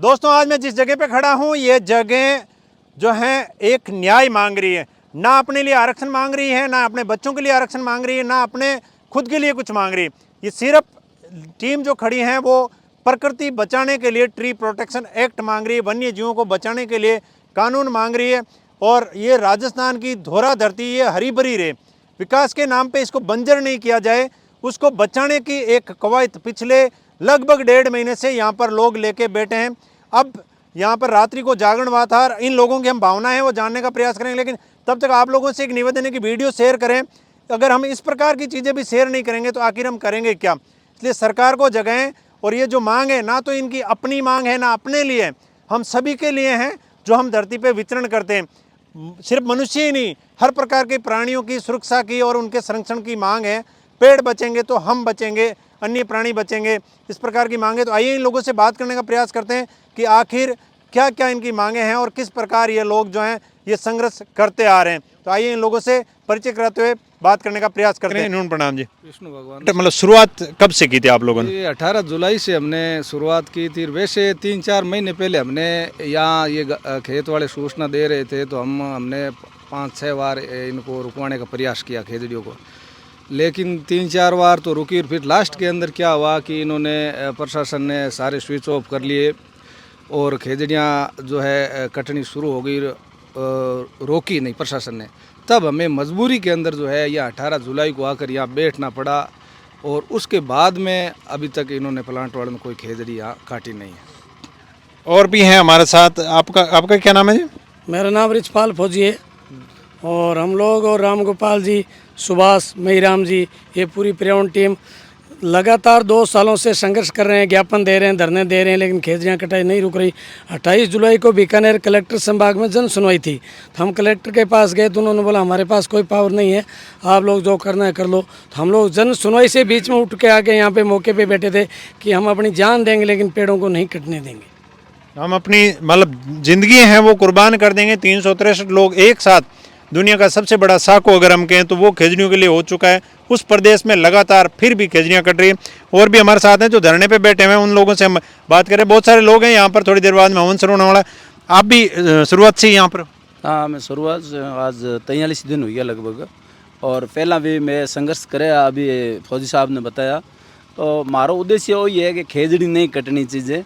दोस्तों आज मैं जिस जगह पे खड़ा हूँ ये जगह जो है एक न्याय मांग रही है। ना अपने लिए आरक्षण मांग रही है, ना अपने बच्चों के लिए आरक्षण मांग रही है, ना अपने खुद के लिए कुछ मांग रही है। ये सिर्फ टीम जो खड़ी है वो प्रकृति बचाने के लिए ट्री प्रोटेक्शन एक्ट मांग रही है, वन्य जीवों को बचाने के लिए कानून मांग रही है। और ये राजस्थान की धोरा धरती ये हरी भरी रहे, विकास के नाम पे इसको बंजर नहीं किया जाए, उसको बचाने की एक कवायद पिछले लगभग 1.5 महीने से यहाँ पर लोग लेके बैठे हैं। अब यहाँ पर रात्रि को जागरण हुआ था, इन लोगों की हम भावना है वो जानने का प्रयास करेंगे, लेकिन तब तक आप लोगों से एक निवेदन है कि वीडियो शेयर करें। अगर हम इस प्रकार की चीज़ें भी शेयर नहीं करेंगे तो आखिर हम करेंगे क्या। इसलिए सरकार को जगाएं। और ये जो मांग है ना तो इनकी अपनी मांग है ना अपने लिए, हम सभी के लिए हैं जो हम धरती पे विचरण करते हैं। सिर्फ मनुष्य ही नहीं, हर प्रकार के प्राणियों की सुरक्षा की और उनके संरक्षण की मांग है। पेड़ बचेंगे तो हम बचेंगे, अन्य प्राणी बचेंगे, इस प्रकार की मांगे। तो आइए इन लोगों से बात करने का प्रयास करते हैं कि आखिर क्या क्या इनकी मांगे हैं और किस प्रकार ये लोग जो हैं ये संघर्ष करते आ रहे हैं। तो आइए इन लोगों से परिचय कराते हुए बात करने का प्रयास करते हैं। इन्होंने प्रणाम जी। विष्णु भगवान। मतलब शुरुआत कब से की थी आप लोगों ने? ये 18 जुलाई से हमने शुरुआत की थी। वैसे 3-4 महीने पहले हमने यहाँ ये खेत वाले सूचना दे रहे थे तो हमने 5-6 बार इनको रुकवाने का प्रयास किया खेजड़ियों को, लेकिन 3-4 बार तो रुकी। फिर लास्ट के अंदर क्या हुआ कि इन्होंने प्रशासन ने सारे स्विच ऑफ कर लिए और खेजड़ियाँ जो है कटनी शुरू हो गई, रोकी नहीं प्रशासन ने। तब हमें मजबूरी के अंदर जो है यह 18 जुलाई को आकर यहाँ बैठना पड़ा और उसके बाद में अभी तक इन्होंने प्लांट वाले में कोई खेजड़ी यहाँ काटी नहीं है। और भी हैं हमारे साथ। आपका क्या नाम है जी? मेरा नाम रिचपाल फौजी है और हम लोग और राम गोपाल जी, सुभाष, महिराम जी, ये पूरी पर्यावरण टीम लगातार 2 सालों से संघर्ष कर रहे हैं, ज्ञापन दे रहे हैं, धरने दे रहे हैं, लेकिन खेजड़ियाँ कटाई नहीं रुक रही। 28 जुलाई को बीकानेर कलेक्टर संभाग में जन सुनवाई थी, तो हम कलेक्टर के पास गए तो उन्होंने बोला हमारे पास कोई पावर नहीं है, आप लोग जो करना है कर लो। तो हम लोग जन सुनवाई से बीच में उठ के आके यहाँ पे मौके पे बैठे थे कि हम अपनी जान देंगे लेकिन पेड़ों को नहीं कटने देंगे। हम अपनी मतलब जिंदगी है वो कुर्बान कर देंगे। 363 लोग एक साथ, दुनिया का सबसे बड़ा साको अगर हम कहें तो वो खेजड़ियों के लिए हो चुका है। उस प्रदेश में लगातार फिर भी खेजड़ियाँ कट रही हैं। और भी हमारे साथ हैं जो धरने पे बैठे हुए हैं, उन लोगों से हम बात करें। बहुत सारे लोग हैं यहाँ पर, थोड़ी देर बाद में हवन शुरू होने वाला है। आप भी शुरुआत से ही यहाँ पर? हाँ, मैं शुरुआत आज 43 दिन हुई है लगभग, और पहला भी मैं संघर्ष करे। अभी फौजी साहब ने बताया तो मारो उद्देश्य वही है कि खेजड़ी नहीं कटनी चाहिए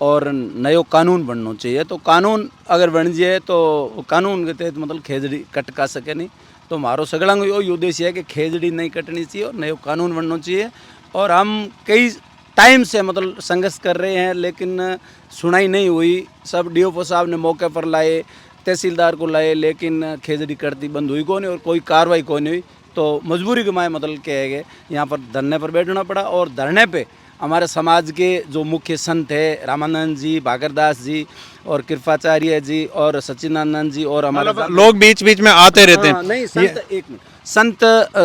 और नयो कानून बनना चाहिए। तो कानून अगर बन जाए तो कानून के तहत मतलब खेजड़ी कट का सके नहीं। तो मारो सगड़ा यही उद्देश्य है कि खेजड़ी नहीं कटनी चाहिए और नयो कानून बनना चाहिए। और हम कई टाइम से मतलब संघर्ष कर रहे हैं लेकिन सुनाई नहीं हुई। सब डीओपो साहब ने मौके पर लाए, तहसीलदार को लाए, लेकिन खेजड़ी कटती बंद हुई कौन और कोई कार्रवाई कौन हुई। तो मजबूरी के माए मतलब क्या है कि यहाँ पर धरने पर बैठना पड़ा। और धरने पे हमारे समाज के जो मुख्य संत है रामानंद जी, भागरदास जी और कृपाचार्य जी और सच्चिदानंद जी और हमारे लोग बीच बीच में आते रहते हैं। नहीं, संत एक मिनट, संत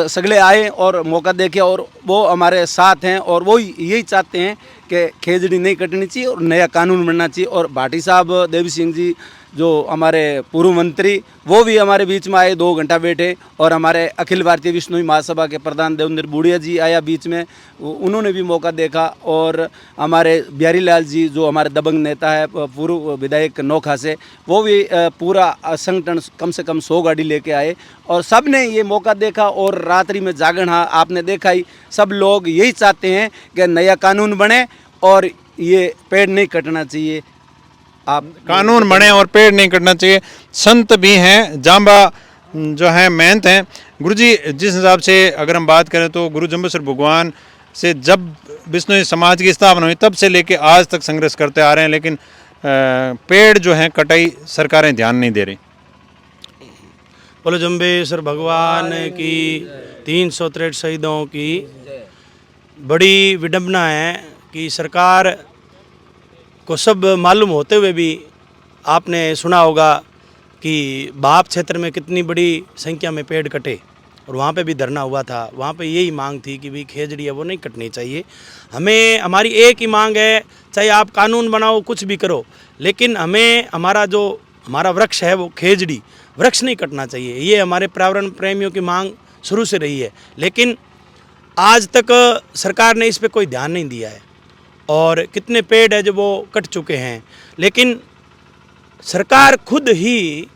सगले आए और मौका देखे और वो हमारे साथ हैं और वो यही चाहते हैं कि खेजड़ी नहीं कटनी चाहिए और नया कानून बनना चाहिए। और भाटी साहब देवी सिंह जी जो हमारे पूर्व मंत्री, वो भी हमारे बीच में आए, 2 घंटा बैठे। और हमारे अखिल भारतीय विष्णु महासभा के प्रधान देवेंद्र बुढ़िया जी आया बीच में, उन्होंने भी मौका देखा। और हमारे बिहारी लाल जी जो हमारे दबंग नेता है, पूर्व विधायक नोखा से, वो भी पूरा संगठन कम से कम 100 गाड़ी लेके आए और सब ने ये मौका देखा। और रात्रि में जागरण आपने देखा ही, सब लोग यही चाहते हैं कि नया कानून बने और ये पेड़ नहीं कटना चाहिए, आप कानून बने और पेड़ नहीं कटना चाहिए। संत भी हैं, जांबा जो हैं महंत हैं। गुरुजी जिस हिसाब से अगर हम बात करें तो गुरु जम्बेश्वर भगवान से जब विष्णु समाज की स्थापना हुई तब से लेके आज तक संघर्ष करते आ रहे हैं, लेकिन पेड़ जो हैं कटाई सरकारें ध्यान नहीं दे रही। बोलो जम्बेश्वर भगवान की, 363 शहीदों की। बड़ी विडंबना है कि सरकार को सब मालूम होते हुए भी आपने सुना होगा कि बाप क्षेत्र में कितनी बड़ी संख्या में पेड़ कटे और वहाँ पे भी धरना हुआ था। वहाँ पे यही मांग थी कि भाई खेजड़ी है वो नहीं कटनी चाहिए। हमें हमारी एक ही मांग है, चाहे आप कानून बनाओ कुछ भी करो, लेकिन हमें हमारा वृक्ष है वो खेजड़ी, वृक्ष नहीं कटना चाहिए। ये हमारे पर्यावरण प्रेमियों की मांग शुरू से रही है, लेकिन आज तक सरकार ने इस पर कोई ध्यान नहीं दिया है। और कितने पेड़ है जो वो कट चुके हैं। लेकिन सरकार खुद ही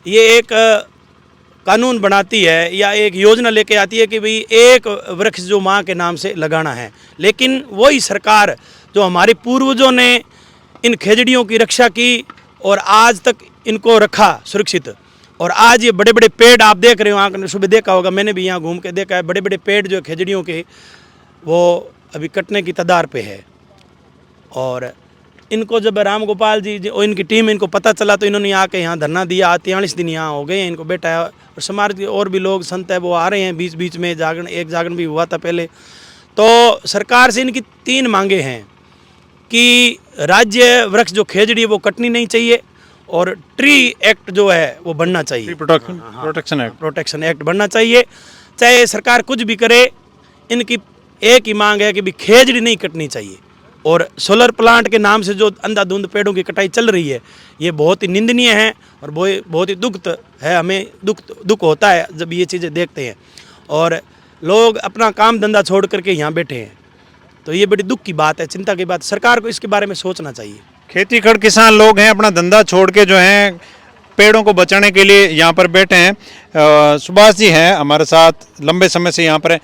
ये एक कानून बनाती है या एक योजना लेके आती है कि भाई एक वृक्ष जो माँ के नाम से लगाना है, लेकिन वही सरकार जो हमारे पूर्वजों ने इन खेजड़ियों की रक्षा की और आज तक इनको रखा सुरक्षित, और आज ये बड़े बड़े पेड़ आप देख रहे हो, आपने सुबह देखा होगा, मैंने भी यहाँ घूम के देखा है, बड़े बड़े पेड़ जो खेजड़ियों के वो अभी कटने की कगार पे है। और इनको जब राम गोपाल जी और इनकी टीम इनको पता चला तो इन्होंने आके यहाँ धरना दिया। 43 दिन यहाँ हो गए हैं इनको बैठा है, और समाज के और भी लोग संत है वो आ रहे हैं बीच बीच में, जागरण एक जागरण भी हुआ था पहले। तो सरकार से इनकी 3 मांगे हैं कि राज्य वृक्ष जो खेजड़ी वो कटनी नहीं चाहिए, और ट्री एक्ट जो है वो बनना चाहिए, प्रोटेक्शन एक्ट बनना चाहिए। चाहे सरकार कुछ भी करे, इनकी एक ही मांग है कि भी खेजड़ी नहीं कटनी चाहिए। और सोलर प्लांट के नाम से जो अंधाधुंध पेड़ों की कटाई चल रही है ये बहुत ही निंदनीय है और बहुत ही दुख है। हमें दुख होता है जब ये चीज़ें देखते हैं, और लोग अपना काम धंधा छोड़ करके यहाँ बैठे हैं, तो ये बड़ी दुख की बात है, चिंता की बात। सरकार को इसके बारे में सोचना चाहिए। खेती खड़ किसान लोग हैं, अपना धंधा छोड़ के जो हैं पेड़ों को बचाने के लिए यहाँ पर बैठे हैं। सुभाष जी हैं हमारे साथ, लंबे समय से यहाँ पर हैं।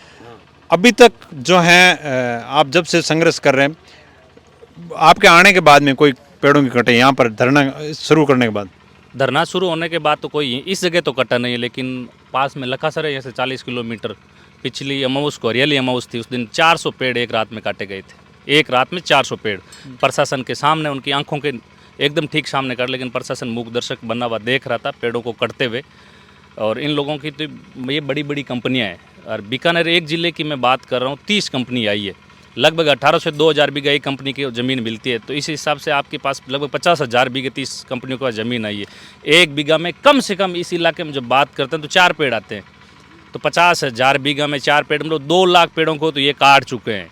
अभी तक जो हैं आप जब से संघर्ष कर रहे हैं, आपके आने के बाद में कोई पेड़ों की कटे यहाँ पर धरना शुरू करने के बाद? धरना शुरू होने के बाद तो कोई इस जगह तो कटा नहीं है, लेकिन पास में लखासर है, जैसे 40 किलोमीटर पिछली अमावस को हरियाली अमावस थी, उस दिन 400 पेड़ एक रात में काटे गए थे। एक रात में 400 पेड़ प्रशासन के सामने, उनकी आंखों के एकदम ठीक सामने कर, लेकिन प्रशासन मूक दर्शक बना हुआ देख रहा था पेड़ों को कटते हुए। और इन लोगों की तो ये बड़ी बड़ी कंपनियाँ हैं, और बीकानेर एक ज़िले की मैं बात कर रहा हूँ, 30 कंपनी आई है, लगभग 1800 से 2000 बीघा एक कंपनी की ज़मीन मिलती है। तो इस हिसाब से आपके पास लगभग 50,000 बीघे 30 कंपनियों का ज़मीन आई है। एक बीघा में कम से कम इस इलाके में जब बात करते हैं तो 4 पेड़ आते हैं, तो 50,000 बीघा में 4 पेड़, मतलब 2 लाख पेड़ों को तो ये काट चुके हैं।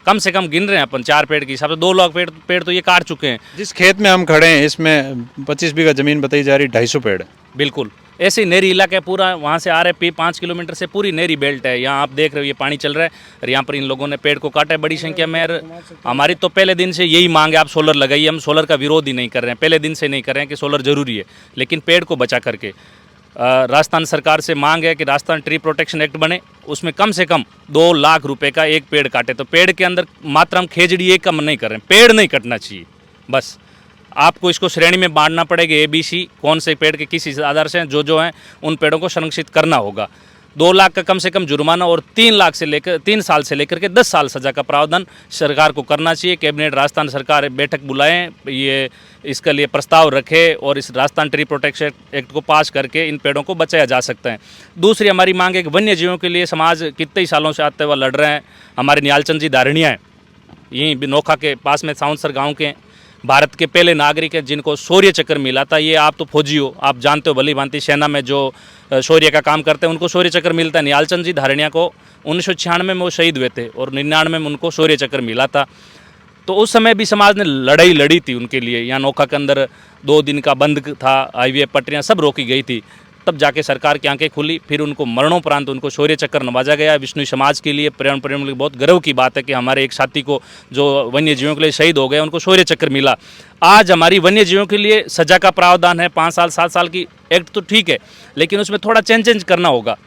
कम से कम गिन रहे हैं अपन 4 पेड़ के हिसाब से 2 लाख पेड़ तो ये काट चुके हैं। जिस खेत में हम खड़े हैं इसमें 25 बीघा ज़मीन बताई जा रही, 250 पेड़। बिल्कुल ऐसे नहरी इलाका है पूरा, वहाँ से आ रहे 5 किलोमीटर से पूरी नहरी बेल्ट है। यहाँ आप देख रहे हो ये पानी चल रहा है, और यहाँ पर इन लोगों ने पेड़ को काटा है बड़ी संख्या में। और हमारी तो पहले दिन से यही मांग है, आप सोलर लगाइए। हम सोलर का विरोध ही नहीं कर रहे हैं, पहले दिन से नहीं कर रहे हैं कि सोलर जरूरी है, लेकिन पेड़ को बचा करके राजस्थान सरकार से मांग है कि राजस्थान ट्री प्रोटेक्शन एक्ट बने, उसमें कम से कम 2 लाख रुपए का एक पेड़ काटे। तो पेड़ के अंदर मात्रा हम खेजड़ी एक कम नहीं कर रहे हैं, पेड़ नहीं कटना चाहिए। बस आपको इसको श्रेणी में बांटना पड़ेगा, ABC, कौन से पेड़ के किस आधार से जो हैं उन पेड़ों को संरक्षित करना होगा। 2 लाख का कम से कम जुर्माना और 3 साल से लेकर के 10 साल सजा का प्रावधान सरकार को करना चाहिए। कैबिनेट राजस्थान सरकार बैठक बुलाएं, ये इसके लिए प्रस्ताव रखे और इस राजस्थान ट्री प्रोटेक्शन एक्ट को पास करके इन पेड़ों को बचाया जा सकता है। दूसरी हमारी मांग है कि वन्य जीवों के लिए समाज कितने ही सालों से आते हुए लड़ रहे हैं। हमारे निहालचंद जी धारणिया हैं, यहीं नोखा के पास में साउंसर गाँव के, भारत के पहले नागरिक हैं जिनको शौर्य चक्र मिला था। ये आप तो फौजी हो, आप जानते हो भली भांति, सेना में जो शौर्य का काम करते हैं उनको शौर्य चक्र मिलता है। निहालचंद जी धारणिया को 1996 में वो शहीद हुए थे और 99 में उनको शौर्य चक्र मिला था। तो उस समय भी समाज ने लड़ाई लड़ी थी उनके लिए। यहाँ नोखा के अंदर 2 दिन का बंद था, हाईवे पटरियाँ सब रोकी गई थी, तब जाके सरकार की आंखें खुली। फिर उनको मरणोपरांत उनको शौर्य चक्र नवाजा गया। विष्णु समाज के लिए, पर्यावरण प्रेम के लिए बहुत गर्व की बात है कि हमारे एक साथी को जो वन्य जीवों के लिए शहीद हो गए उनको शौर्य चक्र मिला। आज हमारी वन्य जीवों के लिए सजा का प्रावधान है 5 साल 7 साल की एक्ट तो ठीक है, लेकिन उसमें थोड़ा चेंज करना होगा।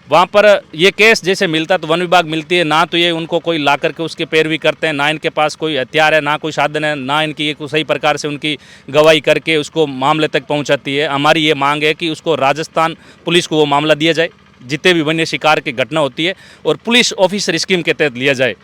वहाँ पर ये केस जैसे मिलता तो वन विभाग मिलती है, ना तो ये उनको कोई ला करके उसके पैरवी करते हैं, ना इनके पास कोई हथियार है, ना कोई साधन है, ना इनकी ये सही प्रकार से उनकी गवाही करके उसको मामले तक पहुँचाती है। हमारी ये मांग है कि उसको राजस्थान पुलिस को वो मामला दिया जाए, जितने भी वन्य शिकार की घटना होती है, और पुलिस ऑफिसर स्कीम के तहत लिया जाए,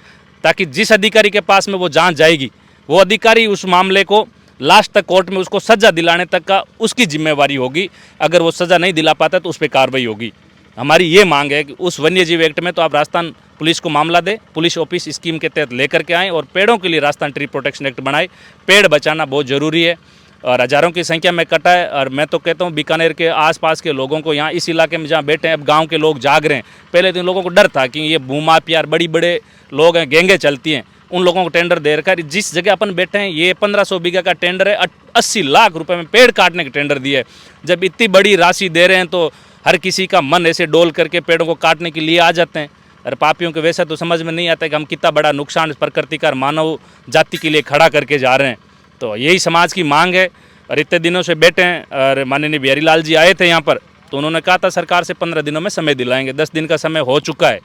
ताकि जिस अधिकारी के पास में वो जाँच जाएगी वो अधिकारी उस मामले को लास्ट तक कोर्ट में उसको सज़ा दिलाने तक का उसकी जिम्मेवारी होगी। अगर वो सज़ा नहीं दिला पाता तो उस पर कार्रवाई होगी। हमारी ये मांग है कि उस वन्य जीव एक्ट में तो आप राजस्थान पुलिस को मामला दें, पुलिस ऑफिस स्कीम के तहत लेकर के आएँ और पेड़ों के लिए राजस्थान ट्री प्रोटेक्शन एक्ट बनाए। पेड़ बचाना बहुत ज़रूरी है और हज़ारों की संख्या में कटा है। और मैं तो कहता हूँ बीकानेर के आसपास के लोगों को, यहाँ इस इलाके में जहाँ बैठे हैं, अब गाँव के लोग जाग रहे हैं। पहले तो इन लोगों को डर था कि ये भूमाफिया बड़ी बड़े लोग हैं, गैंगे चलती हैं, उन लोगों को टेंडर दे रखा है। जिस जगह अपन बैठे हैं ये 1500 बीघा का टेंडर है, 80 लाख रुपए में पेड़ काटने का टेंडर दिया है। जब इतनी बड़ी राशि दे रहे हैं तो हर किसी का मन ऐसे डोल करके पेड़ों को काटने के लिए आ जाते हैं। और पापियों के वैसा तो समझ में नहीं आता कि हम कितना बड़ा नुकसान प्रकृति का मानव जाति के लिए खड़ा करके जा रहे हैं। तो यही समाज की मांग है। और इतने दिनों से बैठे हैं और माननीय बिहारी लाल जी आए थे यहाँ पर, तो उन्होंने कहा था सरकार से 15 दिनों में समय दिलाएंगे। 10 दिन का समय हो चुका है,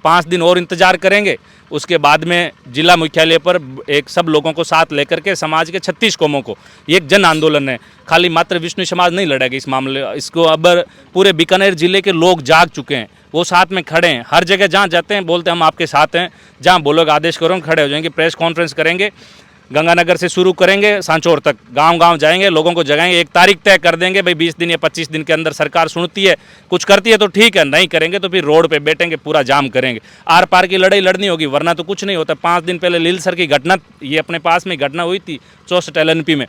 5 दिन और इंतजार करेंगे। उसके बाद में जिला मुख्यालय पर एक सब लोगों को साथ लेकर के समाज के 36 कौमों को एक जन आंदोलन है। खाली मात्र विष्णु समाज नहीं लड़ेगा इस मामले, इसको अब पूरे बीकानेर जिले के लोग जाग चुके हैं, वो साथ में खड़े हैं। हर जगह जहाँ जाते हैं बोलते हैं हम आपके साथ हैं, जहाँ बोलोगे आदेश करो खड़े हो जाएंगे। प्रेस कॉन्फ्रेंस करेंगे, गंगानगर से शुरू करेंगे, सांचौर तक गांव-गांव जाएंगे, लोगों को जगाएंगे। एक तारीख तय कर देंगे भाई 20 दिन या 25 दिन के अंदर सरकार सुनती है, कुछ करती है तो ठीक है, नहीं करेंगे तो फिर रोड पे बैठेंगे, पूरा जाम करेंगे। आर पार की लड़ाई लड़नी होगी, वरना तो कुछ नहीं होता। 5 दिन पहले लीलसर की घटना, ये अपने पास में घटना हुई थी 64 LNP में,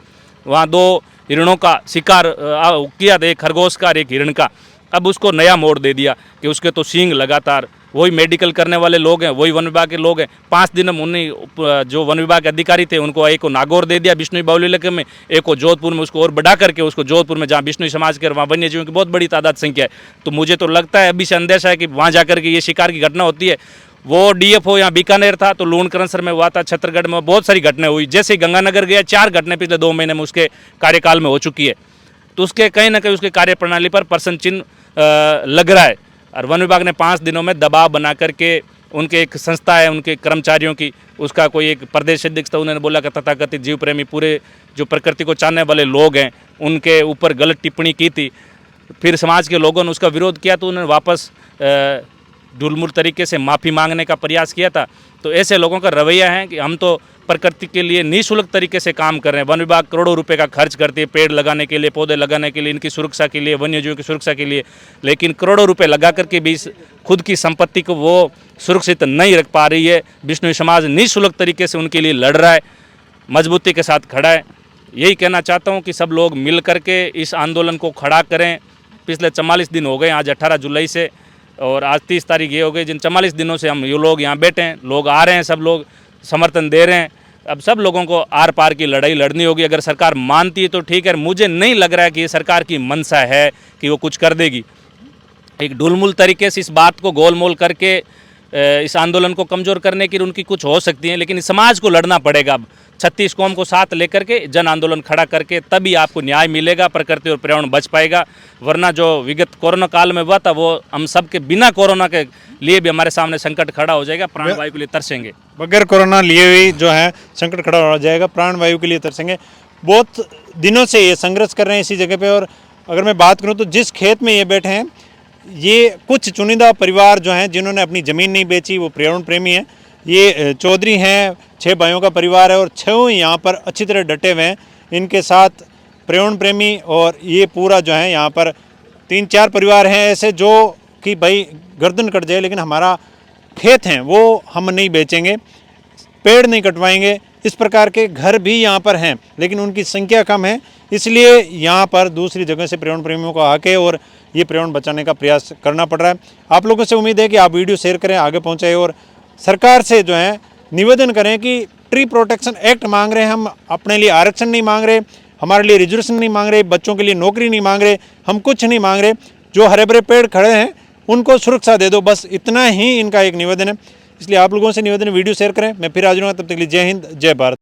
वहाँ 2 हिरणों का शिकार किया था, एक खरगोश का और एक हिरण का। अब उसको नया मोड़ दे दिया कि उसके तो सींग लगातार, वही मेडिकल करने वाले लोग हैं, वही वन विभाग के लोग हैं। 5 दिन में उन्हें जो वन विभाग के अधिकारी थे उनको एक को नागौर दे दिया विष्णु बाउली इलाके में, एक को जोधपुर में, उसको और बढ़ा करके उसको जोधपुर में जहाँ विष्णु समाज के वहाँ वन्य जीवों की बहुत बड़ी तादाद संख्या है। तो मुझे तो लगता है अभी से अंदेशा है कि वहाँ जाकर के ये शिकार की घटना होती है। वो DFO यहाँ बीकानेर था तो लूणकरनसर में हुआ था, छत्तरगढ़ में बहुत सारी घटनाएं हुई। जैसे गंगानगर गया 4 घटनाएं पिछले 2 महीने में उसके कार्यकाल में हो चुकी है। तो उसके कहीं ना कहीं उसके कार्यप्रणाली पर प्रश्न चिन्ह लग रहा है। और वन विभाग ने 5 दिनों में दबाव बना करके उनके एक संस्था है उनके कर्मचारियों की, उसका कोई एक प्रदेश अध्यक्ष था, उन्होंने बोला कि तथाकथित जीव प्रेमी पूरे जो प्रकृति को चाहने वाले लोग हैं उनके ऊपर गलत टिप्पणी की थी। फिर समाज के लोगों ने उसका विरोध किया तो उन्होंने वापस ढुलमुल तरीके से माफ़ी मांगने का प्रयास किया था। तो ऐसे लोगों का रवैया है कि हम तो प्रकृति के लिए निःशुल्क तरीके से काम कर रहे हैं। वन विभाग करोड़ों रुपए का खर्च करती है पेड़ लगाने के लिए, पौधे लगाने के लिए, इनकी सुरक्षा के लिए, वन्यजीवों की सुरक्षा के लिए, लेकिन करोड़ों रुपए लगा करके भी खुद की संपत्ति को वो सुरक्षित नहीं रख पा रही है। विष्णु समाज निःशुल्क तरीके से उनके लिए लड़ रहा है, मजबूती के साथ खड़ा है। यही कहना चाहता हूँ कि सब लोग मिल करके इस आंदोलन को खड़ा करें। पिछले 44 दिन हो गए, आज 18 जुलाई से, और आज 30 तारीख ये हो गई, जिन 44 दिनों से हम ये लोग यहाँ बैठे हैं, लोग आ रहे हैं, सब लोग समर्थन दे रहे हैं। अब सब लोगों को आर पार की लड़ाई लड़नी होगी। अगर सरकार मानती है तो ठीक है, मुझे नहीं लग रहा है कि ये सरकार की मंशा है कि वो कुछ कर देगी। एक ढुलमुल तरीके से इस बात को गोलमोल करके इस आंदोलन को कमज़ोर करने की उनकी कुछ हो सकती है, लेकिन समाज को लड़ना पड़ेगा। अब 36 कौम को साथ लेकर के जन आंदोलन खड़ा करके तभी आपको न्याय मिलेगा, प्रकृति और पर्यावरण बच पाएगा। वरना जो विगत कोरोना काल में हुआ था वो हम सब के बिना कोरोना के लिए भी हमारे सामने संकट खड़ा हो जाएगा, प्राणवायु के लिए तरसेंगे। बगैर कोरोना लिए हुई जो है संकट खड़ा हो जाएगा, प्राणवायु के लिए तरसेंगे। बहुत दिनों से ये संघर्ष कर रहे हैं इसी जगह पे। और अगर मैं बात करूँ तो जिस खेत में ये बैठे हैं, ये कुछ चुनिंदा परिवार जो हैं जिन्होंने अपनी ज़मीन नहीं बेची, वो पर्यावरण प्रेमी हैं। ये चौधरी हैं, 6 भाइयों का परिवार है और 6 यहाँ पर अच्छी तरह डटे हुए हैं। इनके साथ पर्यावरण प्रेमी और ये पूरा जो है यहाँ पर 3-4 परिवार हैं ऐसे जो कि भाई गर्दन कट जाए लेकिन हमारा खेत हैं वो हम नहीं बेचेंगे, पेड़ नहीं कटवाएंगे। इस प्रकार के घर भी यहाँ पर हैं, लेकिन उनकी संख्या कम है, इसलिए यहाँ पर दूसरी जगह से पर्यावरण प्रेमियों को आके और ये पर्यावरण बचाने का प्रयास करना पड़ रहा है। आप लोगों से उम्मीद है कि आप वीडियो शेयर करें, आगे पहुँचाएं और सरकार से जो है निवेदन करें कि ट्री प्रोटेक्शन एक्ट मांग रहे हैं हम, अपने लिए आरक्षण नहीं मांग रहे, हमारे लिए रिजर्वेशन नहीं मांग रहे, बच्चों के लिए नौकरी नहीं मांग रहे, हम कुछ नहीं मांग रहे। जो हरे भरे पेड़ खड़े हैं उनको सुरक्षा दे दो, बस इतना ही इनका एक निवेदन है। इसलिए आप लोगों से निवेदन, वीडियो शेयर करें। मैं फिर हाजिर हूँ, तब तक के लिए जय हिंद, जय भारत।